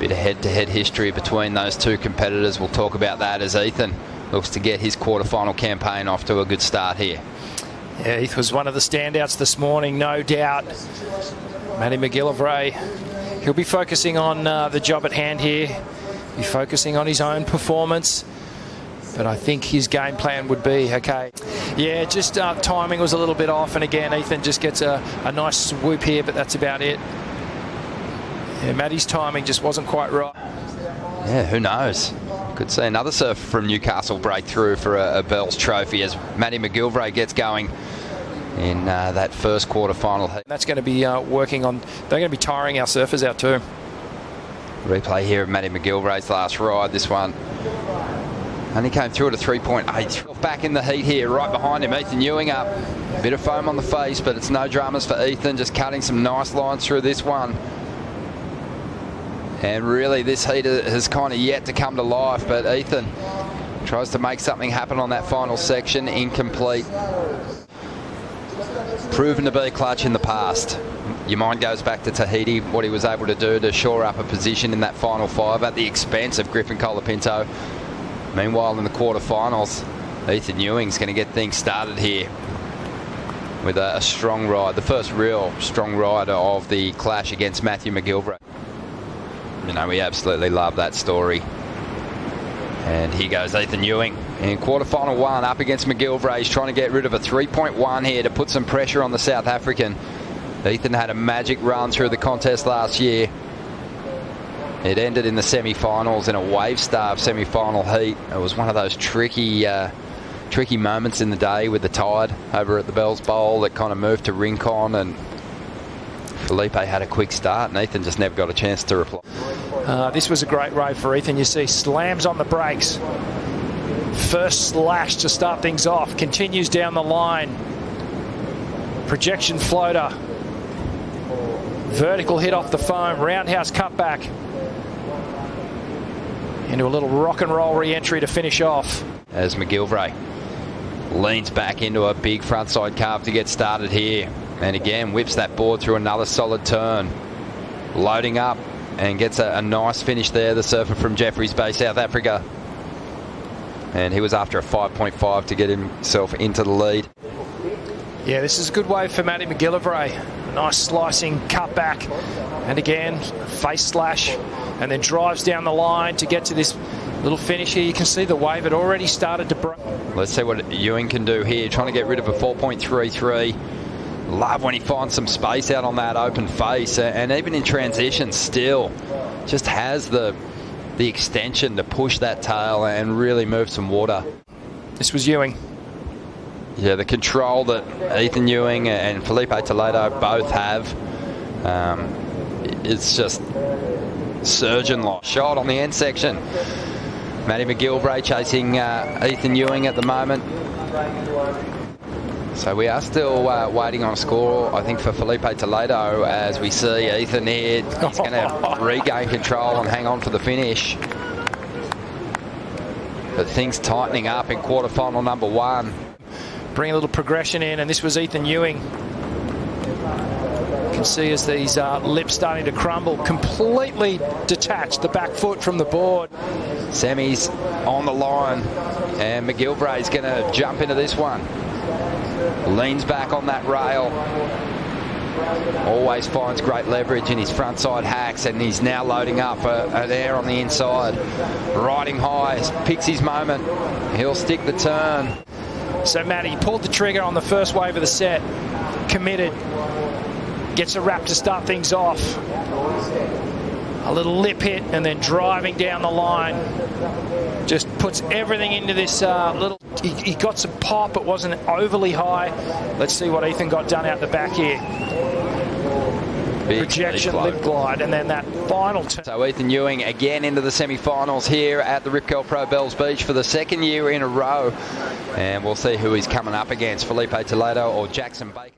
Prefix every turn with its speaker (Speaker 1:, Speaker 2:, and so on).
Speaker 1: Bit of head-to-head history between those two competitors. We'll talk about that as Ethan looks to get his quarterfinal campaign off to a good start here.
Speaker 2: Yeah, Heath was one of the standouts this morning, no doubt. Matty McGillivray, he'll be focusing on the job at hand here, be focusing on his own performance. But I think his game plan would be, okay, yeah, just timing was a little bit off. And again, Ethan just gets a nice swoop here, but that's about it. Yeah, Matty's timing just wasn't quite right.
Speaker 1: Yeah, who knows? Could see another surfer from Newcastle break through for a Bells trophy as Matty McGillivray gets going in that first quarterfinal heat.
Speaker 2: That's going to be working on, they're going to be tiring our surfers out too.
Speaker 1: Replay here of Matty McGillivray's last ride. This one only came through at a 3.8. Back in the heat here, right behind him, Ethan Ewing up. Bit of foam on the face, but it's no dramas for Ethan, just cutting some nice lines through this one. And really, this heat has kind of yet to come to life, but Ethan tries to make something happen on that final section. Incomplete. Proven to be clutch in the past. Your mind goes back to Tahiti, what he was able to do to shore up a position in that final five at the expense of Griffin Colapinto. Meanwhile, in the quarterfinals, Ethan Ewing's going to get things started here with a strong ride, the first real strong ride of the clash against Matthew McGillivray. You know, we absolutely love that story. And here goes Ethan Ewing in quarterfinal one up against McGillivray. He's trying to get rid of a 3.1 here to put some pressure on the South African. Ethan had a magic run through the contest last year. It ended in the semi-finals in a wave-starved semi-final heat. It was one of those tricky moments in the day with the tide over at the Bells Bowl that kind of moved to Rincon, and Felipe had a quick start and Ethan just never got a chance to reply.
Speaker 2: This was a great ride for Ethan. You see slams on the brakes. First slash to start things off. Continues down the line. Projection floater. Vertical hit off the foam. Roundhouse cutback. Into a little rock and roll re-entry to finish off.
Speaker 1: As McGillivray leans back into a big frontside carve to get started here. And again, whips that board through another solid turn. Loading up and gets a nice finish there, the surfer from Jeffreys Bay, South Africa. And he was after a 5.5 to get himself into the lead.
Speaker 2: Yeah, this is a good wave for Matty McGillivray. Nice slicing cutback. And again, face slash. And then drives down the line to get to this little finish here. You can see the wave had already started to break.
Speaker 1: Let's see what Ewing can do here. Trying to get rid of a 4.33. Love when he finds some space out on that open face, and even in transition still just has the extension to push that tail and really move some water.
Speaker 2: This was Ewing.
Speaker 1: Yeah, the control that Ethan Ewing and Felipe Toledo both have, it's just surgeon-like. Shot on the end section. Matty McGillivray chasing Ethan Ewing at the moment. So we are still waiting on a score, I think, for Felipe Toledo, as we see Ethan here. He's going to regain control and hang on for the finish. But things tightening up in quarterfinal number one.
Speaker 2: Bring a little progression in, and this was Ethan Ewing. You can see as these lips starting to crumble, completely detached the back foot from the board.
Speaker 1: Semis on the line, and McGillivray's going to jump into this one. Leans back on that rail. Always finds great leverage in his frontside hacks, and he's now loading up an air on the inside. Riding high, picks his moment. He'll stick the turn.
Speaker 2: So Matty pulled the trigger on the first wave of the set. Committed. Gets a wrap to start things off. A little lip hit and then driving down the line. Just puts everything into this little... He got some pop, it wasn't overly high. Let's see what Ethan got done out the back here.
Speaker 1: Big
Speaker 2: projection lip glide, and then that final turn.
Speaker 1: So Ethan Ewing again into the semi-finals here at the Rip Curl Pro Bells Beach for the second year in a row. And we'll see who he's coming up against, Felipe Toledo or Jackson Baker.